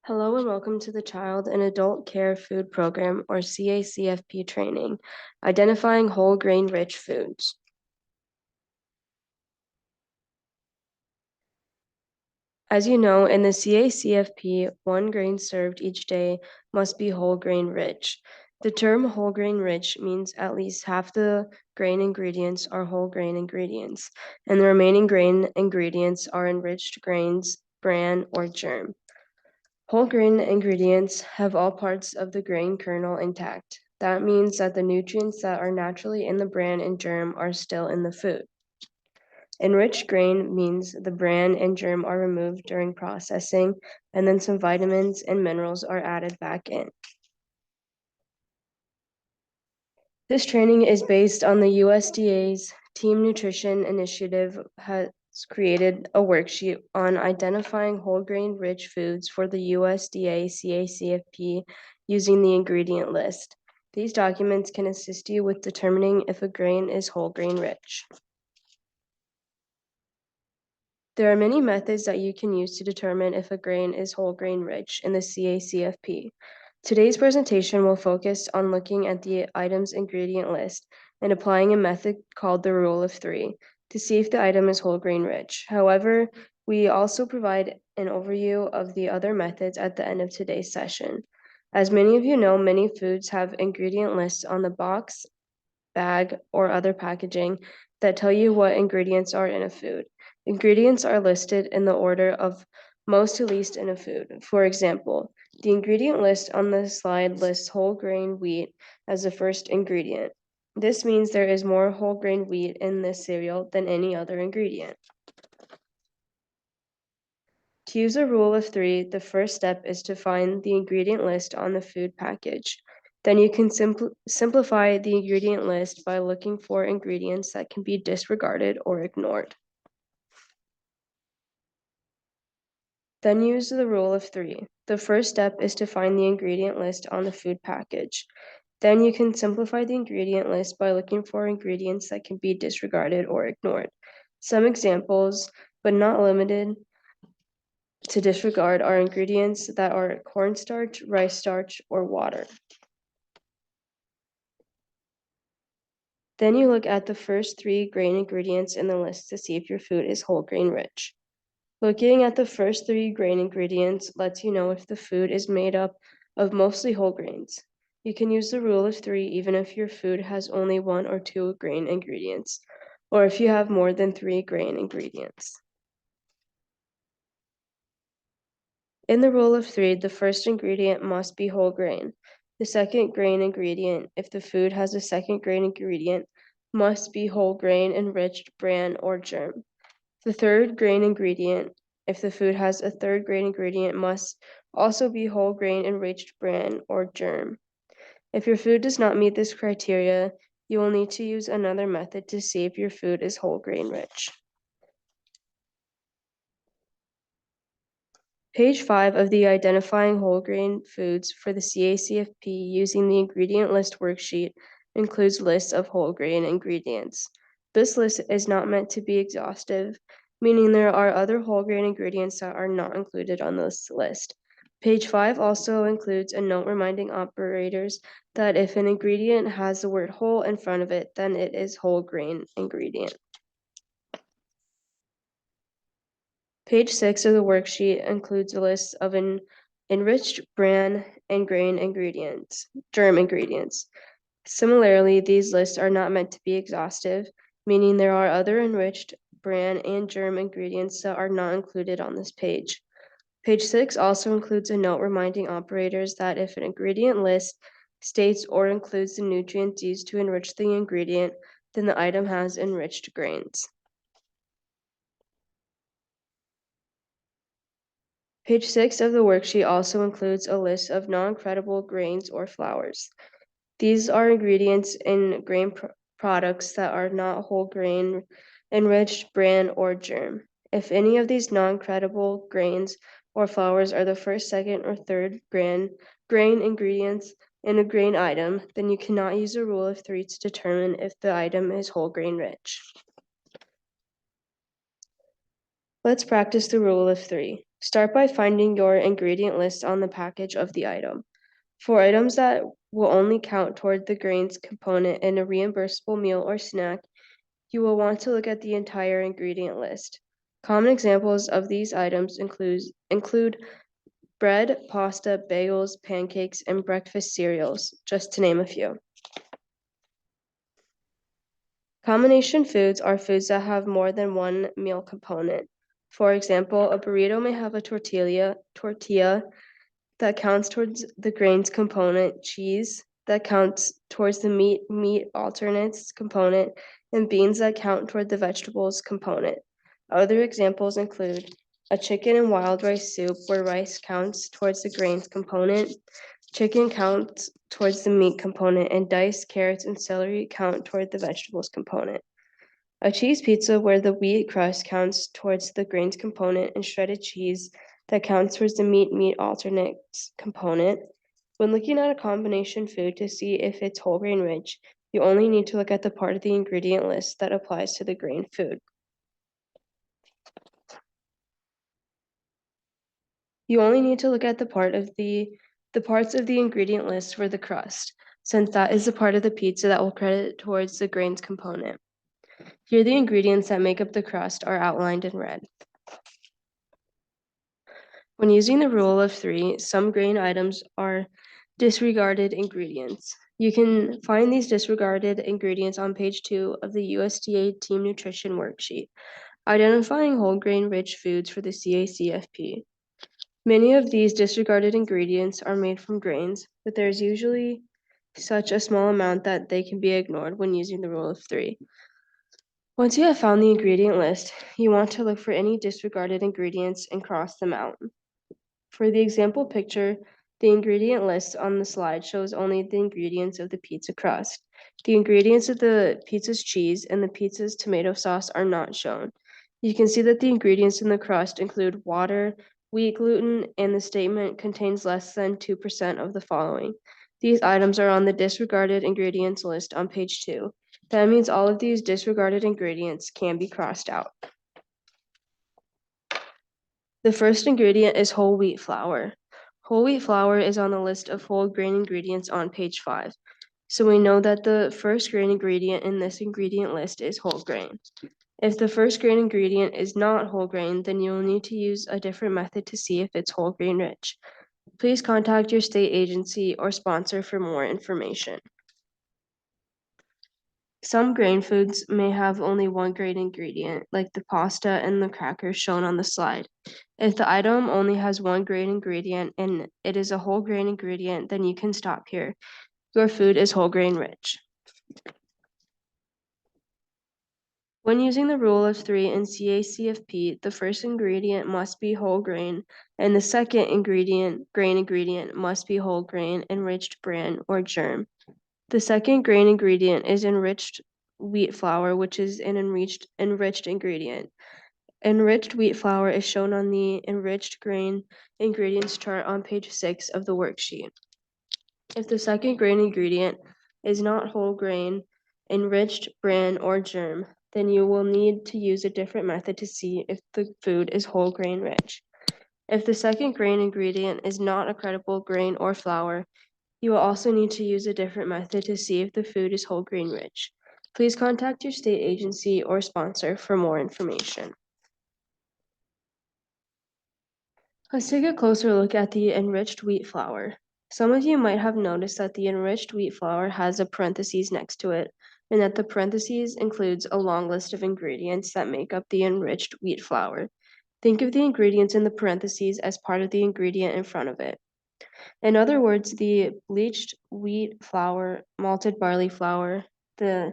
Hello and welcome to the Child and Adult Care Food Program, or CACFP training, identifying whole grain rich foods. As you know, in the CACFP, 1 grain served each day must be whole grain rich. The term whole grain rich means at least half the grain ingredients are whole grain ingredients, and the remaining grain ingredients are enriched grains, bran, or germ. Whole grain ingredients have all parts of the grain kernel intact. That means that the nutrients that are naturally in the bran and germ are still in the food. Enriched grain means the bran and germ are removed during processing, and then some vitamins and minerals are added back in. This training is based on the USDA's Team Nutrition Initiative has created a worksheet on identifying whole grain rich foods for the USDA CACFP using the ingredient list. These documents can assist you with determining if a grain is whole grain rich. There are many methods that you can use to determine if a grain is whole grain rich in the CACFP. Today's presentation will focus on looking at the item's ingredient list and applying a method called the rule of 3 to see if the item is whole grain rich. However, we also provide an overview of the other methods at the end of today's session. As many of you know, many foods have ingredient lists on the box, bag, or other packaging that tell you what ingredients are in a food. Ingredients are listed in the order of most to least in a food. For example, the ingredient list on the slide lists whole grain wheat as the first ingredient. This means there is more whole grain wheat in this cereal than any other ingredient. To use a rule of 3, the first step is to find the ingredient list on the food package. Then you can simplify the ingredient list by looking for ingredients that can be disregarded or ignored. Then use the rule of 3. The first step is to find the ingredient list on the food package. Then you can simplify the ingredient list by looking for ingredients that can be disregarded or ignored. Some examples, but not limited to disregard, are ingredients that are cornstarch, rice starch, or water. Then you look at the first 3 grain ingredients in the list to see if your food is whole grain rich. Looking at the first 3 grain ingredients lets you know if the food is made up of mostly whole grains. You can use the rule of 3 even if your food has only 1 or 2 grain ingredients, or if you have more than 3 grain ingredients. In the rule of 3, the first ingredient must be whole grain. The second grain ingredient, if the food has a second grain ingredient, must be whole grain enriched bran or germ. The third grain ingredient, if the food has a third grain ingredient, must also be whole grain enriched bran or germ. If your food does not meet this criteria, you will need to use another method to see if your food is whole grain rich. Page 5 of the Identifying Whole Grain Foods for the CACFP using the ingredient list worksheet includes lists of whole grain ingredients. This list is not meant to be exhaustive, meaning there are other whole grain ingredients that are not included on this list. Page 5 also includes a note reminding operators that if an ingredient has the word whole in front of it, then it is whole grain ingredient. Page 6 of the worksheet includes a list of enriched bran and grain ingredients, germ ingredients. Similarly, these lists are not meant to be exhaustive, meaning there are other enriched bran and germ ingredients that are not included on this page. Page 6 also includes a note reminding operators that if an ingredient list states or includes the nutrients used to enrich the ingredient, then the item has enriched grains. Page 6 of the worksheet also includes a list of non-credible grains or flours. These are ingredients in grain products that are not whole grain, enriched bran, or germ. If any of these non-credible grains or flours are the first, second, or third grain ingredients in a grain item, then you cannot use a rule of 3 to determine if the item is whole grain rich. Let's practice the rule of 3. Start by finding your ingredient list on the package of the item. For items that will only count toward the grains component in a reimbursable meal or snack, you will want to look at the entire ingredient list. Common examples of these items include bread, pasta, bagels, pancakes, and breakfast cereals, just to name a few. Combination foods are foods that have more than one meal component. For example, a burrito may have a tortilla that counts towards the grains component, cheese that counts towards the meat alternates component, and beans that count toward the vegetables component. Other examples include a chicken and wild rice soup where rice counts towards the grains component, chicken counts towards the meat component, and diced carrots and celery count toward the vegetables component. A cheese pizza where the wheat crust counts towards the grains component and shredded cheese that counts towards the meat alternates component. When looking at a combination food to see if it's whole grain rich, you only need to look at the part of the ingredient list that applies to the grain food. You only need to look at the parts of the ingredient list for the crust, since that is the part of the pizza that will credit towards the grains component. Here, the ingredients that make up the crust are outlined in red. When using the rule of three, some grain items are disregarded ingredients. You can find these disregarded ingredients on page 2 of the USDA Team Nutrition Worksheet, identifying whole grain rich foods for the CACFP. Many of these disregarded ingredients are made from grains, but there's usually such a small amount that they can be ignored when using the rule of three. Once you have found the ingredient list, you want to look for any disregarded ingredients and cross them out. For the example picture, the ingredient list on the slide shows only the ingredients of the pizza crust. The ingredients of the pizza's cheese and the pizza's tomato sauce are not shown. You can see that the ingredients in the crust include water, wheat gluten, and the statement contains less than 2% of the following. These items are on the disregarded ingredients list on page 2. That means all of these disregarded ingredients can be crossed out. The first ingredient is whole wheat flour. Whole wheat flour is on the list of whole grain ingredients on page 5. So we know that the first grain ingredient in this ingredient list is whole grain. If the first grain ingredient is not whole grain, then you will need to use a different method to see if it's whole grain rich. Please contact your state agency or sponsor for more information. Some grain foods may have only one grain ingredient, like the pasta and the crackers shown on the slide. If the item only has one grain ingredient and it is a whole grain ingredient, then you can stop here. Your food is whole grain rich. When using the rule of three in CACFP, the first ingredient must be whole grain, and the second grain ingredient must be whole grain, enriched bran, or germ. The second grain ingredient is enriched wheat flour, which is an enriched ingredient. Enriched wheat flour is shown on the enriched grain ingredients chart on page 6 of the worksheet. If the second grain ingredient is not whole grain, enriched bran, or germ, then you will need to use a different method to see if the food is whole grain rich. If the second grain ingredient is not a credible grain or flour, you will also need to use a different method to see if the food is whole grain rich. Please contact your state agency or sponsor for more information. Let's take a closer look at the enriched wheat flour. Some of you might have noticed that the enriched wheat flour has a parentheses next to it, and that the parentheses includes a long list of ingredients that make up the enriched wheat flour. Think of the ingredients in the parentheses as part of the ingredient in front of it. In other words, the bleached wheat flour, malted barley flour, the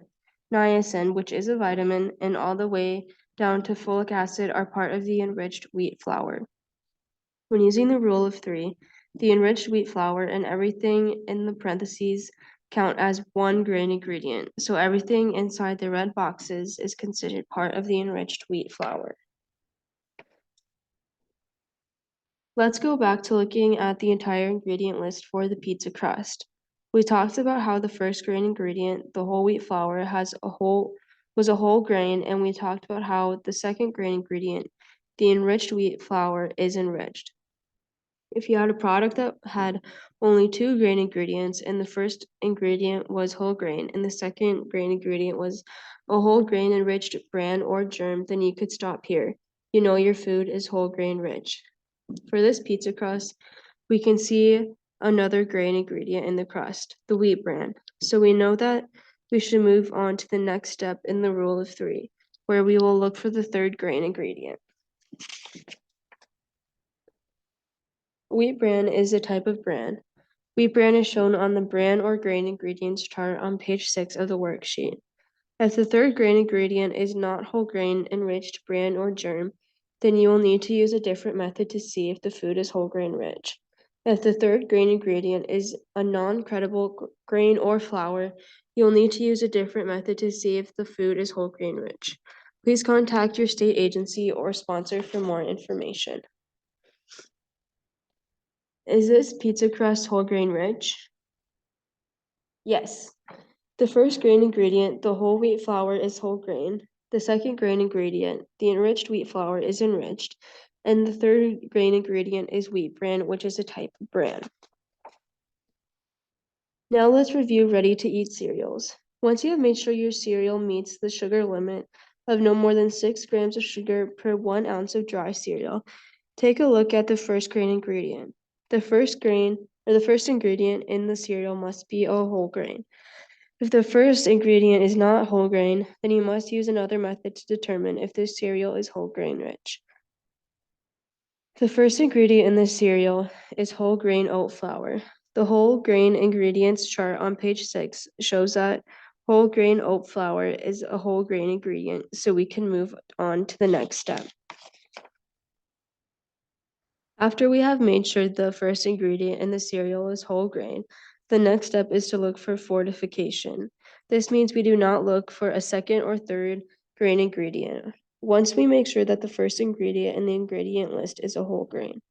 niacin, which is a vitamin, and all the way down to folic acid are part of the enriched wheat flour. When using the rule of three, the enriched wheat flour and everything in the parentheses count as one grain ingredient, so everything inside the red boxes is considered part of the enriched wheat flour. Let's go back to looking at the entire ingredient list for the pizza crust. We talked about how the first grain ingredient, the whole wheat flour, was a whole grain, and we talked about how the second grain ingredient The enriched wheat flour is enriched. If you had a product that had only 2 grain ingredients and the first ingredient was whole grain and the second grain ingredient was a whole grain enriched bran or germ, then you could stop here. You know your food is whole grain rich. For this pizza crust, we can see another grain ingredient in the crust, the wheat bran. So we know that we should move on to the next step in the rule of 3, where we will look for the third grain ingredient. Wheat bran is a type of bran. Wheat bran is shown on the bran or grain ingredients chart on page 6 of the worksheet. If the third grain ingredient is not whole grain enriched bran or germ, then you will need to use a different method to see if the food is whole grain rich. If the third grain ingredient is a non-credible grain or flour, you'll need to use a different method to see if the food is whole grain rich. Please contact your state agency or sponsor for more information. Is this pizza crust whole grain rich? Yes. The first grain ingredient, the whole wheat flour, is whole grain. The second grain ingredient, the enriched wheat flour, is enriched. And the third grain ingredient is wheat bran, which is a type of bran. Now let's review ready-to-eat cereals. Once you have made sure your cereal meets the sugar limit of no more than 6 grams of sugar per 1 ounce of dry cereal, take a look at the first grain ingredient. The first ingredient in the cereal must be a whole grain. If the first ingredient is not whole grain, then you must use another method to determine if the cereal is whole grain rich. The first ingredient in the cereal is whole grain oat flour. The whole grain ingredients chart on page 6 shows that whole grain oat flour is a whole grain ingredient, so we can move on to the next step. After we have made sure the first ingredient in the cereal is whole grain, the next step is to look for fortification. This means we do not look for a second or third grain ingredient. Once we make sure that the first ingredient in the ingredient list is a whole grain.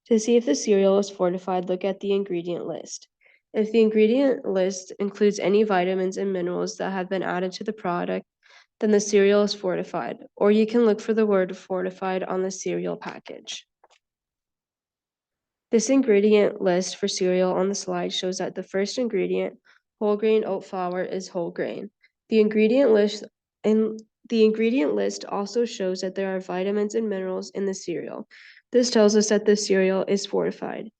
To see if the cereal is fortified, look at the ingredient list. If the ingredient list includes any vitamins and minerals that have been added to the product, then the cereal is fortified, or you can look for the word fortified on the cereal package. This ingredient list for cereal on the slide shows that the first ingredient, whole grain oat flour, is whole grain. The ingredient list also shows that there are vitamins and minerals in the cereal. This tells us that the cereal is fortified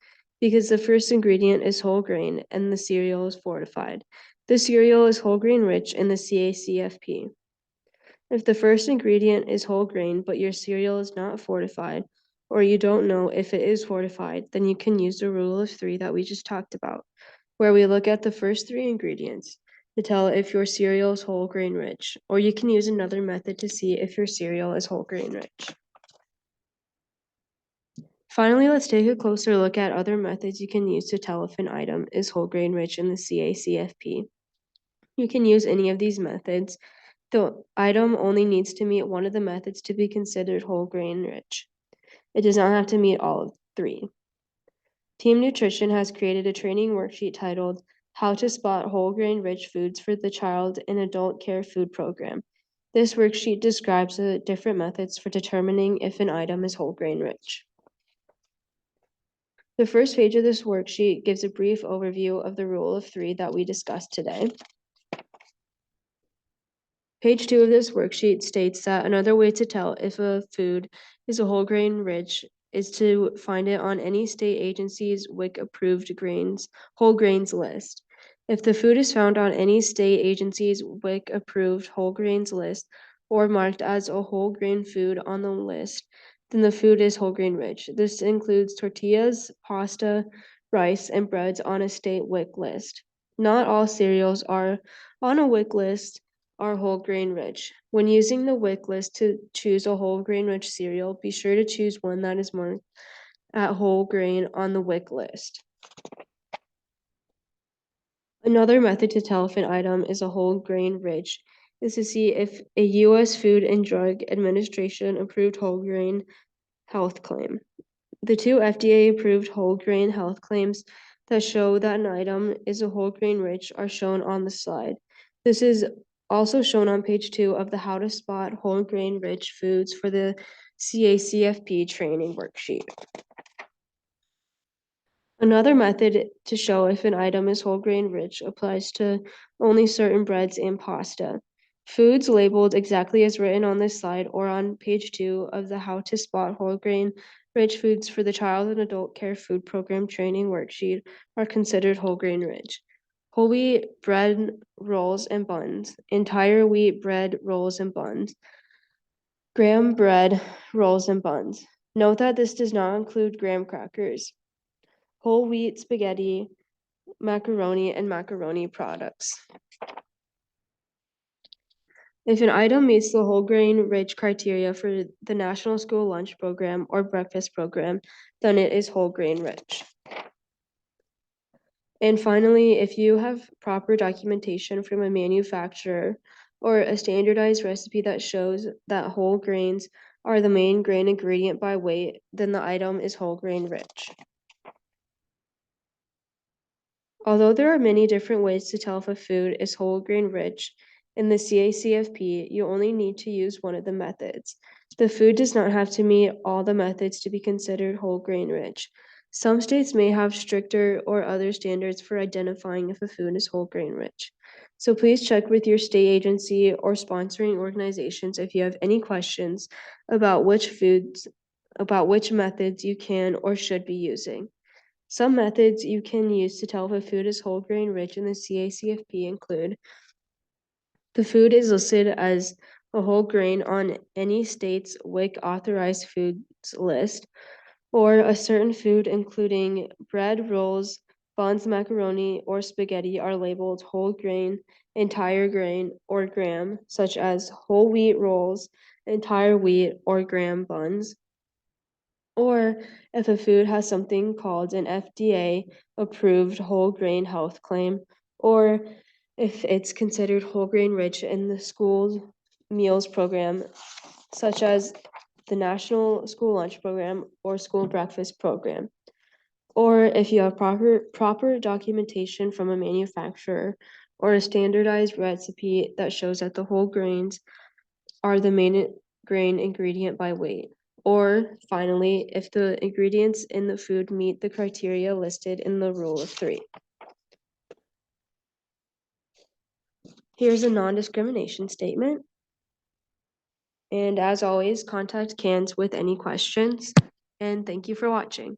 because the first ingredient is whole grain and the cereal is fortified. The cereal is whole grain rich in the CACFP. If the first ingredient is whole grain, but your cereal is not fortified, or you don't know if it is fortified, then you can use the rule of 3 that we just talked about, where we look at the first 3 ingredients to tell if your cereal is whole grain rich, or you can use another method to see if your cereal is whole grain rich. Finally, let's take a closer look at other methods you can use to tell if an item is whole grain rich in the CACFP. You can use any of these methods. The item only needs to meet one of the methods to be considered whole grain rich. It does not have to meet all of 3. Team Nutrition has created a training worksheet titled How to Spot Whole Grain Rich Foods for the Child and Adult Care Food Program. This worksheet describes the different methods for determining if an item is whole grain rich. The first page of this worksheet gives a brief overview of the rule of 3 that we discussed today. Page 2 of this worksheet states that another way to tell if a food is a whole grain rich is to find it on any state agency's WIC approved whole grains list. If the food is found on any state agency's WIC approved whole grains list or marked as a whole grain food on the list, then the food is whole grain rich. This includes tortillas, pasta, rice, and breads on a state WIC list. Not all cereals are on a WIC list are whole grain rich. When using the WIC list to choose a whole grain rich cereal, be sure to choose one that is marked at whole grain on the WIC list. Another method to tell if an item is a whole grain rich is to see if a U.S. Food and Drug Administration approved whole grain health claim. The 2 FDA approved whole grain health claims that show that an item is a whole grain rich are shown on the slide. This is Also shown on page 2 of the How to Spot Whole Grain Rich Foods for the CACFP training worksheet. Another method to show if an item is whole grain rich applies to only certain breads and pasta. Foods labeled exactly as written on this slide or on page 2 of the How to Spot Whole Grain Rich Foods for the Child and Adult Care Food Program training worksheet are considered whole grain rich. Whole wheat bread rolls and buns, entire wheat bread rolls and buns, graham bread rolls and buns. Note that this does not include graham crackers, whole wheat spaghetti, macaroni, and macaroni products. If an item meets the whole grain rich criteria for the National School Lunch Program or Breakfast Program, then it is whole grain rich. And finally, if you have proper documentation from a manufacturer or a standardized recipe that shows that whole grains are the main grain ingredient by weight, then the item is whole grain rich. Although there are many different ways to tell if a food is whole grain rich, in the CACFP, you only need to use one of the methods. The food does not have to meet all the methods to be considered whole grain rich. Some states may have stricter or other standards for identifying if a food is whole grain rich. So please check with your state agency or sponsoring organizations if you have any questions about which methods you can or should be using. Some methods you can use to tell if a food is whole grain rich in the CACFP include: the food is listed as a whole grain on any state's WIC authorized foods list, or a certain food including bread, rolls, buns, macaroni, or spaghetti are labeled whole grain, entire grain, or graham, such as whole wheat rolls, entire wheat, or graham buns. Or if a food has something called an FDA approved whole grain health claim, or if it's considered whole grain rich in the school meals program, such as the National School Lunch Program or School Breakfast Program. Or if you have proper documentation from a manufacturer or a standardized recipe that shows that the whole grains are the main grain ingredient by weight. Or finally, if the ingredients in the food meet the criteria listed in the Rule of 3. Here's a non-discrimination statement. And as always, contact CANS with any questions. And thank you for watching.